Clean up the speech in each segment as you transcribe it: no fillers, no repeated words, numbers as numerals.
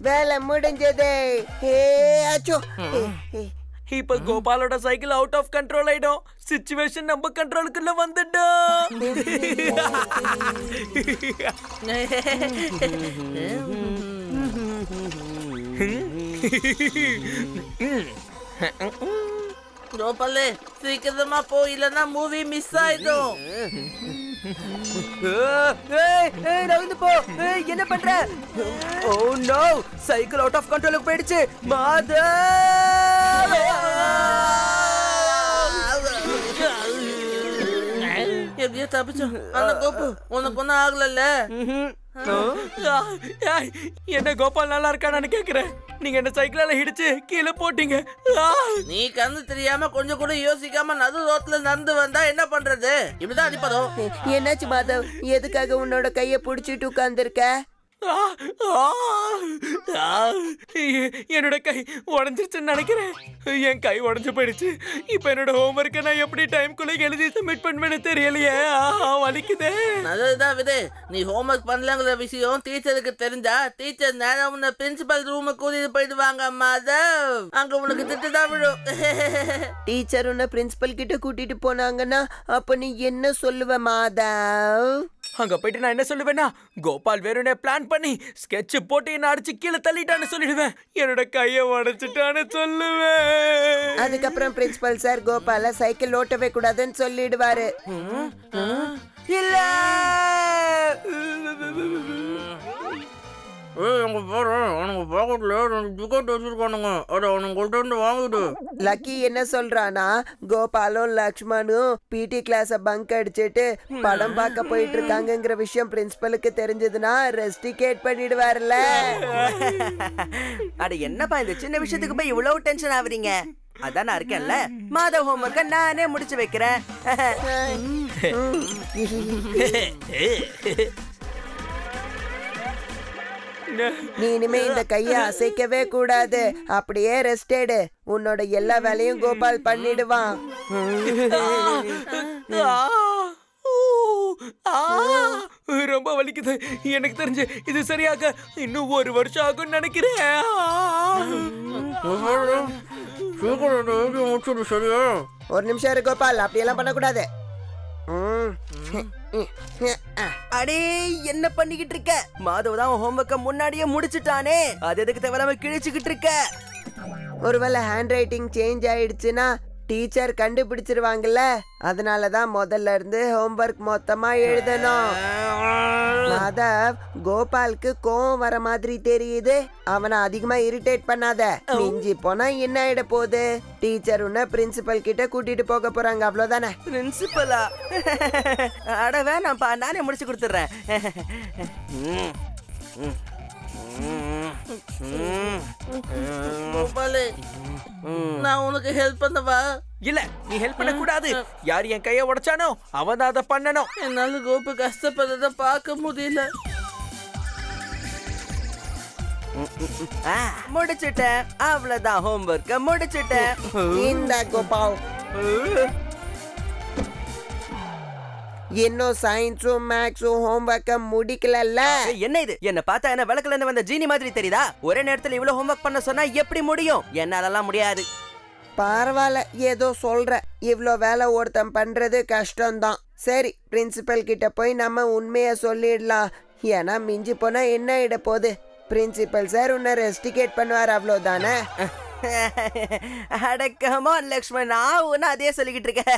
வேலை முடிஞ்சது. இப்ப கோபாலோட சைக்கிள் அவுட் ஆஃப் கண்ட்ரோல் ஆயிடும். சிச்சுவேஷன் நம்ம கண்ட்ரோலுக்குள்ள வந்துட்டோம். கோபாலே சீக்கிரமா போ, இல்லன்னா மூவி மிஸ் ஆயிடும். போ. என்ன பண்ற? Oh no, cycle out of கண்ட்ரோலுக்கு போயிடுச்சு. மாதவ், எப்படியோ தப்பிச்சோம். ஆனா கோபு உனக்கு ஒன்னும் ஆகல? என்ன கோபால் நல்லா இருக்கானு கேக்குறேன். நீங்க என்ன சைக்கிளால இடிச்சு கீழே போட்டீங்க. நீ கண்ணு தெரியாம கொஞ்சம் கூட யோசிக்காம நடு ரோட்ல நடந்து வந்தா என்ன பண்றது? இப்படிதான் அடிப்பதும். என்னாச்சு மாதவ்? எதுக்காக உன்னோட கைய புடிச்சிட்டு உட்கார்ந்து இருக்க? என்னோட கை உடஞ்சிருச்சுன்னு நினைக்கிறேன். என் கை உடஞ்சு போயிடுச்சு. இப்ப என்னோட ஹோம்ஒர்க்கை நான் எப்படி டைம்குள்ள எழுதி சப்மிட் பண்ணுவேன்னு தெரியலையே. வலிக்குதே. நல்லதுதான் விடு. நீ ஹோம்ஒர்க் பண்ணலங்கிற விஷயம் டீச்சருக்கு தெரிஞ்சா டீச்சர் நேரம் உன்னை பிரின்சிபல் ரூம கூட்டிட்டு போயிடுவாங்க மாதவ். அங்க உனக்கு திட்டுதான் விடும். டீச்சர் உன்னை பிரின்சிபல் கிட்ட கூட்டிட்டு போனாங்கன்னா அப்ப நீ என்ன சொல்லுவ மாதவ்? அங்க போயிட்டு நான் என்ன சொல்லுவேன்னா, கோபால் வேறுனே பிளான் பண்ணி ஸ்கெட்ச் போட்டு என்ன அடிச்சு கீழே தள்ளிட்டான்னு சொல்லிடுவேன். என்னோட கையை உடைச்சிட்டான்னு சொல்லுவேன். அதுக்கப்புறம் பிரின்சிபல் சார் கோபால சைக்கிள் ஓட்டவே கூடாதுன்னு சொல்லிடுவாரு. இல்ல, லக்கி என்ன சொல்றானா, கோபாலும் லக்ஷ்மணும் பிடி கிளாஸ பங்க் அடிச்சிட்டு படம் பார்க்க போயிட்டு இருக்காங்கங்கிற விஷயம் பிரின்சிபலுக்கு தெரிஞ்சதுன்னா ரெஸ்டிகேட் பண்ணிடுவார்ல. அட என்னப்பா இந்த சின்ன விஷயத்துக்கு போய் இவ்வளவு டென்ஷன் ஆவறீங்க? அதான் நான் இருக்கேன்ல, மாதவ் ஹோம்ஒர்க்க நானே முடிச்சு வைக்கிறேன். நீ இனிமே இந்த கைய அசைக்கவே கூடாது. அப்படியே ரெஸ்ட் எடு. உன்னோட எல்லா வேலையும் கோபால் பண்ணிடுவான். ரொம்ப வலிக்குது. எனக்கு தெரிஞ்சு இது சரியாக இன்னும் 1 வருஷம் ஆகும் நினைக்கிறேன். ஒரு நிமிஷம் இரு கோபால், அப்படியெல்லாம் பண்ணக்கூடாது. அடே என்ன பண்ணிக்கிட்டு இருக்க? மாதவ் தான் ஹோம்ஒர்க்க முன்னாடியே முடிச்சுட்டானே, அது எதுக்கு தேவையில்லாம கிழிச்சுக்கிட்டு இருக்க? ஒருவேளை ஹேண்ட் ரைட்டிங் சேஞ்ச் ஆயிடுச்சுன்னா டீச்சர் கண்டுபிடிச்சிருவாங்கல்ல. அதனாலதான் முதல்ல இருந்து ஹோம்ஒர்க் மொத்தமா எழுதணும். மாதவ், கோபாலுக்கு கோவம் வர மாதிரி தெரியுது. அவனை அதிகமா இரிட்டேட் பண்ணாத. மிஞ்சி போனா என்ன ஆயிட போகுது? டீச்சர் உன்ன பிரின்சிபல் கிட்ட கூட்டிட்டு போக போறாங்க, அவ்வளவுதானே. பிரின்சிபலா? அட வேணாம்ப்பா, நானே முடிச்சு கொடுத்துறேன். கோபாலே, நான் உனக்கு ஹெல்ப் பண்ணவா? இல்ல, நீ ஹெல்ப் பண்ண கூடாது. யார் என் கைய உடைச்சானோ அவன் தான் அதை பண்ணணும். என்னால கோபு கஷ்டப்படுறத பார்க்க முடியல. முடிச்சுட்டேன், அவ்வளவுதான். ஹோம்ஒர்க்க முடிச்சுட்டேன். இந்த கோபால் இன்னும் சயின்ஸும் மேக்ஸும் ஹோம்ஒர்க்க முடிக்கல. என்ன இது? என்ன பார்த்தா என்ன விளக்குல இருந்து வந்த ஜீனி மாதிரி தெரியுதா? ஒரே நேரத்துல இவ்வளவு ஹோம்ஒர்க் பண்ண சொன்னா எப்படி முடியும்? என்னாலலாம் முடியாது. பரவாயில்ல, ஏதோ சொல்ற. இவ்ளோ வேலை ஒருத்தன் பண்றது கஷ்டம்தான். சரி, பிரின்சிபல் கிட்ட போய் நம்ம உண்மைய சொல்லிடலாம். ஏன்னா மிஞ்சி போனா என்ன ஆயிட போகுது? பிரின்சிபல் சார் உன்னை ரெஸ்டிகேட் பண்ணுவார், அவ்வளவுதானே. அடக்கமா லக்ஷ்மண், நான் ஒன்னு அதே சொல்லிக்கிட்டு இருக்கேன்.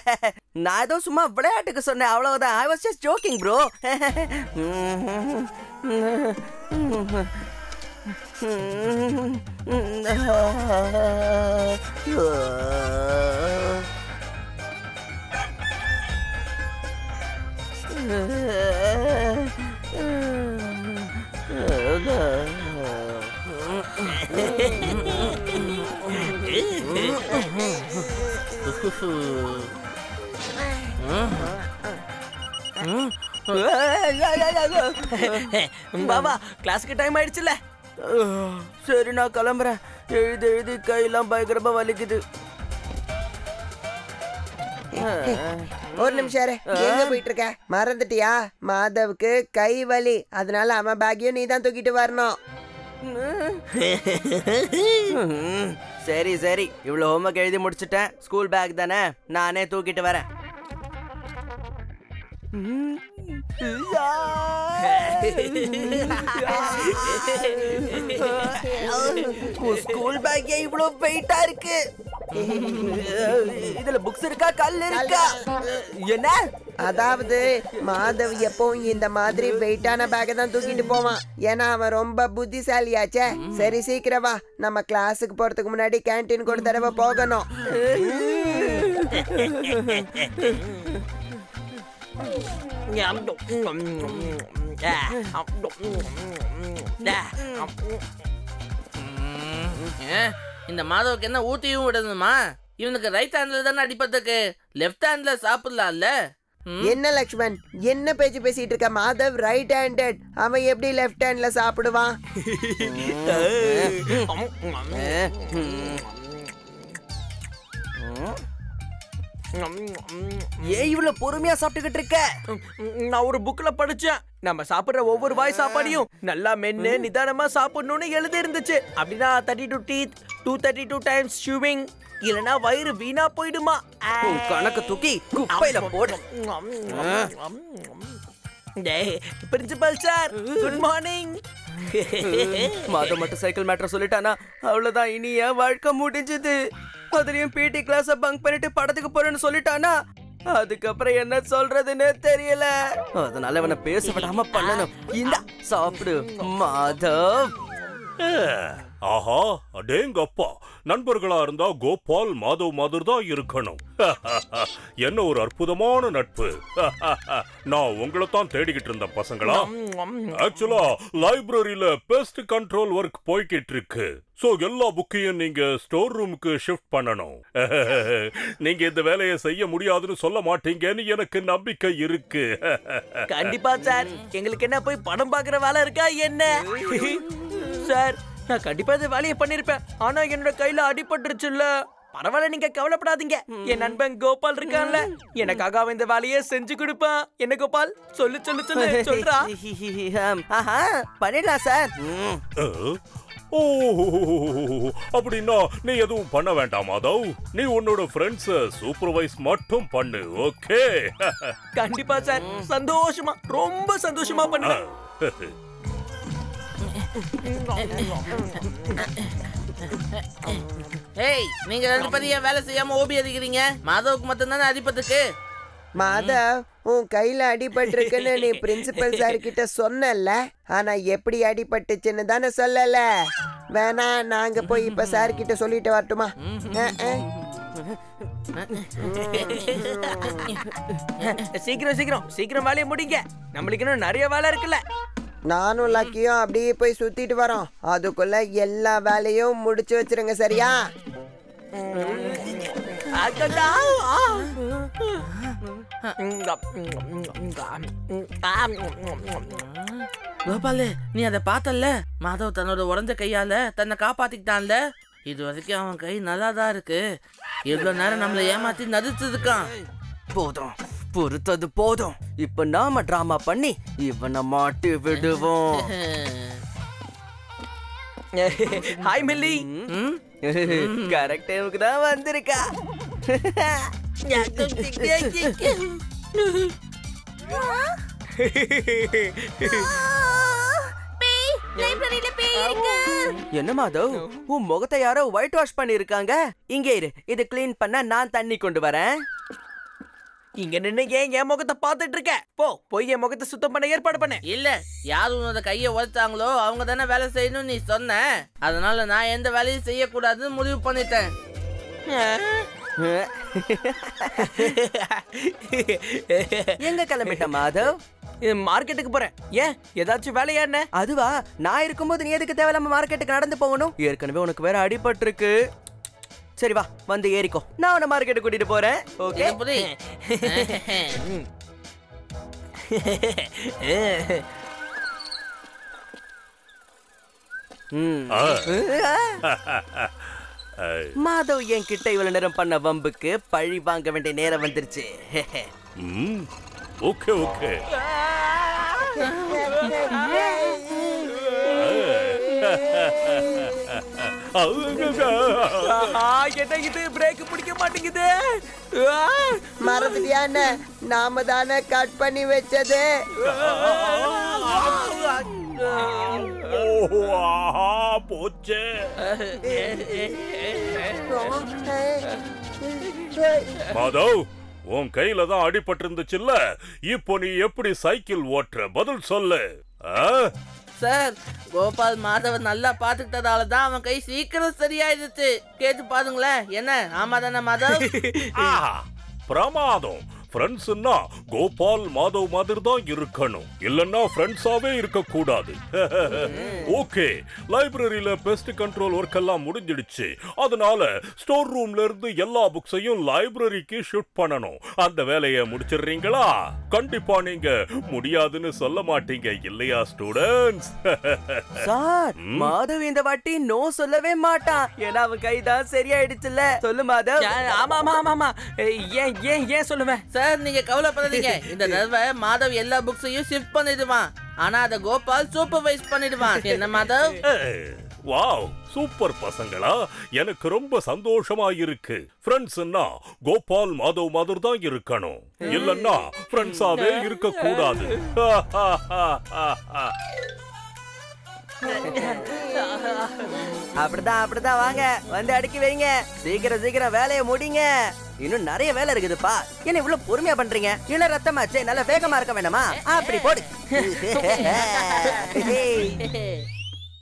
நான் ஏதோ சும்மா விளையாட்டுக்கு சொன்னேன், அவ்வளவுதான். I was just joking bro. Baba, கிளாஸ்க்கு டைம் ஆயிடுச்சுல. சரி, நான் கிளம்புறேன். எழுதி எழுதி கையெல்லாம் பயங்கரமா வலிக்குது. ஒரு நிமிஷம் இரு. எங்க போயிட்டு இருக்க? மறந்துட்டியா? மாதவுக்கு கை வலி, அதனால அவன் பேக்கையும் நீ தான் தூக்கிட்டு வரணும். சரி சரி, இவ்வளவு ஹோம்ஒர்க் எழுதி முடிச்சிட்டேன். ஸ்கூல் பேக் தானே, நானே தூக்கிட்டு வரேன். ஸ்கூல் பேக் இவ்வளவு வெயிட்டா இருக்கு. இதுல புக்ஸ் இருக்கா, கல் இருக்கா? என்ன? அதாவது மாதவ் எப்பவும் இந்த மாதிரி வெயிட்டான பேக்கை தான் தூக்கிட்டு போவான். ஏன்னா அவன் ரொம்ப புத்திசாலியாச்சே. சரி சீக்கிரம் வா, நம்ம கிளாஸுக்கு போறதுக்கு முன்னாடி கேன்டீன் ஒரு தடவை போகணும். இந்த மாதவுக்கு என்ன ஊட்டியும் விடணுமா? இவனுக்கு ரைட் ஹேண்ட்ல தானே அடிப்பதுக்கு, லெஃப்ட் ஹேண்ட்ல சாப்பிடலாம்ல. என்ன லக்ஷ்மன், என்ன பேச்சு பேசிட்டு இருக்க? மாதவ் ரைட் ஹேண்டட், அவன் எப்படி லெஃப்ட் ஹேண்ட்ல சாப்பிடுவான்? ஏன் இவ்வளவு பொறுமையா சாப்பிட்டுக்கிட்டு இருக்க? நான் ஒரு புக்ல படிச்சேன், நம்ம சாப்பிடுற ஒவ்வொரு வாய் சாப்பாடையும் நல்லா மென்னு நிதானமா சாப்பிடணும்னு எழுதி இருந்துச்சு. அப்படின்னா 32 டீத், 232 டைம்ஸ் ஷூவிங், இல்லனா வயிறு வீணா போயிடுமா. கணக்கு தூக்கி குப்பையில போடு. Principal sir, good morning. மாதம் மட்டும் சைக்கிள் மேட்டர் சொல்லிட்டானா அவ்வளவுதான், இனி என் வாழ்க்கை முடிஞ்சது. அதுலயும் பிடி கிளாஸ பங்க் பண்ணிட்டு படத்துக்கு போறேன்னு சொல்லிட்டானா அதுக்கப்புறம் என்ன சொல்றதுன்னு தெரியல. அதனால அவனை பேச விடாம பண்ணணும். இந்த சாப்பிடு மாதவ். ஆஹா, அடேங்கப்பா, நண்பர்களா இருந்தா கோபால் மாதவ் மாதிரி தான் இருக்கணும். என்ன ஒரு அற்புதமான நட்பு. நான் உங்களை தான் தேடிக்கிட்டு இருந்தேன் பசங்களா. ஆக்சுவலா லைப்ரரியில பெஸ்ட் கண்ட்ரோல் ஒர்க் போய்கிட்டு இருக்கு. சோ எல்லா புக்கையும் நீங்க ஸ்டோர் ரூமுக்கு ஷிஃப்ட் பண்ணணும். நீங்க இந்த வேலையை செய்ய முடியாதுன்னு சொல்ல மாட்டீங்கன்னு எனக்கு நம்பிக்கை இருக்கு. கண்டிப்பா சார், எங்களுக்கு என்ன போய் படம் பாக்குற வேலை இருக்கா என்ன? சார், நான் கண்டிப்பா இந்த வேலையை பண்ணிருப்பேன். ஆனா என்னோட கையில அடிபட்டுருச்சுல்ல. பரவாயில்ல, நீங்க கவலைப்படாதீங்க. என் நண்பன் கோபால் இருக்கான்ல, எனக்காக அவன் இந்த வேலையை செஞ்சு கொடுப்பான். என்ன கோபால், சொல்லு சொல்லு சொல்லு சொல்றா. பண்ணிடலாம் சார். ஓ, அப்படின்னா நீ எதுவும் பண்ண வேண்டாம் மாதவ். நீ உன்னோட ஃப்ரெண்ட்ஸ சூப்பர்வைஸ் மட்டும் பண்ணு, ஓகே? கண்டிப்பா சார், சந்தோஷமா, ரொம்ப சந்தோஷமா பண்ணுவேன். ஏய், நீங்க ரெண்டு பேரும் ஏன் வேலை செய்யாம ஓபி அடிக்கிறீங்க? மாதவுக்கு மட்டும் தானே அடிப்பதுக்கு. மாதவ், உன் கையில அடிபட்டிருக்குன்னு நீ பிரின்சிபல் சார் கிட்ட சொன்னல, ஆனா எப்படி அடிபட்டுச்சுன்னு தானே சொல்லல. வேணா நாங்க போய் இப்ப சார் கிட்ட சொல்லிட்டு வரட்டுமா? சீக்கிரம் சீக்கிரம் சீக்கிரம் வேலையை முடிங்க, நம்மளுக்கு இன்னும் நிறைய வேலை இருக்குல்ல. நானும் லக்கியும் அப்படியே போய் சுத்திட்டு வரோம். அதுக்குள்ள எல்லா வேலையும் முடிச்சு வச்சிருங்க, சரியா? கோபாலு, நீ அதை பார்த்தல்ல? மாதவ் தன்னோட உடஞ்ச கையால தன்னை காப்பாத்திக்கிட்டான்ல. இது வரைக்கும் அவன் கை நல்லாதான் இருக்கு. எவ்வளவு நேரம் நம்மளை ஏமாத்தி நடிச்சதுக்கான். போதும், பொறுத்தது போதும். இப்ப நாம டிராமா பண்ணி இவனை மாட்டி விடுவோம். Hi milli. கரெக்ட் டைமுக்கு தான் வந்திருக்கா. என்ன மாதவ், உன் முகத்தை யாரோ ஒயிட் வாஷ் பண்ணி இருக்காங்க. இங்க இரு, இது கிளீன் பண்ண நான் தண்ணி கொண்டு வரேன். இங்க நின்னு ஏன் என் முகத்தை பாத்துட்டு இருக்க? போ, போய் என் முகத்தை சுத்தம் பண்ண ஏற்பாடு பண்ண. இல்ல, யார் உன்னோட கையை உழைச்சாங்களோ அவங்க தானே வேலை செய்யணும் நீ சொன்ன. அதனால நான் எந்த வேலையும் செய்யக்கூடாதுன்னு முடிவு பண்ணிட்டேன். எங்க கிளம்பிட்ட மாதவ்? மார்க்கெட்டுக்கு போறேன். ஏன், ஏதாச்சும் வேலையா என்ன? அதுவா, நான் இருக்கும்போது நீ எதுக்கு தேவையில்லாம மார்க்கெட்டுக்கு நடந்து போகணும்? ஏற்கனவே உனக்கு வேற அடிபட்டு இருக்கு. சரி வா, வந்து ஏறிக்கோ, நான் உன்னை மார்க்கெட்டு கூட்டிட்டு போறேன். ஓகே? மாதவ் என் கிட்ட இவ்வளவு நேரம் பண்ண வம்புக்கு பழி வாங்க வேண்டிய நேரம் வந்துருச்சு. Okay okay. என்ன இது பிரேக் பிடிக்க மாட்டேங்குது. மறந்துட்டியா என்ன? நாம தானே கட் பண்ணி வச்சது. போச்சே. மாதவ், உன் கையில தான் அடிபட்டு இருந்துச்சுல்ல, இப்போ நீ எப்படி சைக்கிள் ஓட்டுற? பதில் சொல்லு. சார், கோபால் மாதவ நல்லா பாத்துக்கிட்டதால தான் அவன் கை சீக்கிரம் சரியாயிடுச்சு. கேட்டு பாருங்களேன். என்ன, ஆமா தானே மாதவ்? பிரமாதம். ஃப்ரெண்ட்ஸ்னா கோபால் மாதவ் மாதிரி தான் இருக்கணும், இல்லன்னா ஃப்ரெண்ட்ஸாவே இருக்க கூடாது. ஓகே, லைப்ரரியில பெஸ்ட் கண்ட்ரோல் ஒர்க் எல்லாம் முடிஞ்சிடுச்சு. அதனால ஸ்டோர் ரூம்ல இருந்து எல்லா புக்ஸையும் லைப்ரரிக்கு ஷிஃப்ட் பண்ணணும். அந்த வேலையை முடிச்சிடுறீங்களா? கண்டிப்பா நீங்க முடியாதுன்னு சொல்ல மாட்டீங்க இல்லையா ஸ்டூடெண்ட்ஸ்? சார், மாதவ் இந்த வாட்டி நோ சொல்லவே மாட்டான். ஏன்னா அவன் கைதான் சரியாயிடுச்சுல்ல. சொல்லு மாதவ். ஆமா ஆமா ஆமா ஆமா. ஏன் ஏன் ஏன் சொல்லுவேன் சார், நீங்க கவலைப்படாதீங்க. இந்த தடவை மாதவ் எல்லா புக்ஸையும் ஷிஃப்ட் பண்ணிடுவான். ஆனா அத கோபால் சூப்பர்வைஸ் பண்ணிடுவான். என்ன மாதவ்? வாவ், சூப்பர் பசங்களா, எனக்கு ரொம்ப சந்தோஷமா இருக்கு. ஃப்ரெண்ட்ஸ்னா கோபால் மாதவ் மாதிரி தான் இருக்கணும், இல்லன்னா ஃப்ரெண்ட்ஸாவே இருக்க கூடாது. அப்படிதான் வாங்க, வந்து அடுக்கி வைங்க. சீக்கிரம் சீக்கிரம் வேலையை முடிங்க. இன்னும் நிறைய வேலை இருக்குதுப்பா. என்ன இவ்வளவு பொறுமையா பண்றீங்க? இல்ல ரத்தமாச்சே, நல்ல வேகமா இருக்க வேண்டாமா? அப்படி போடு.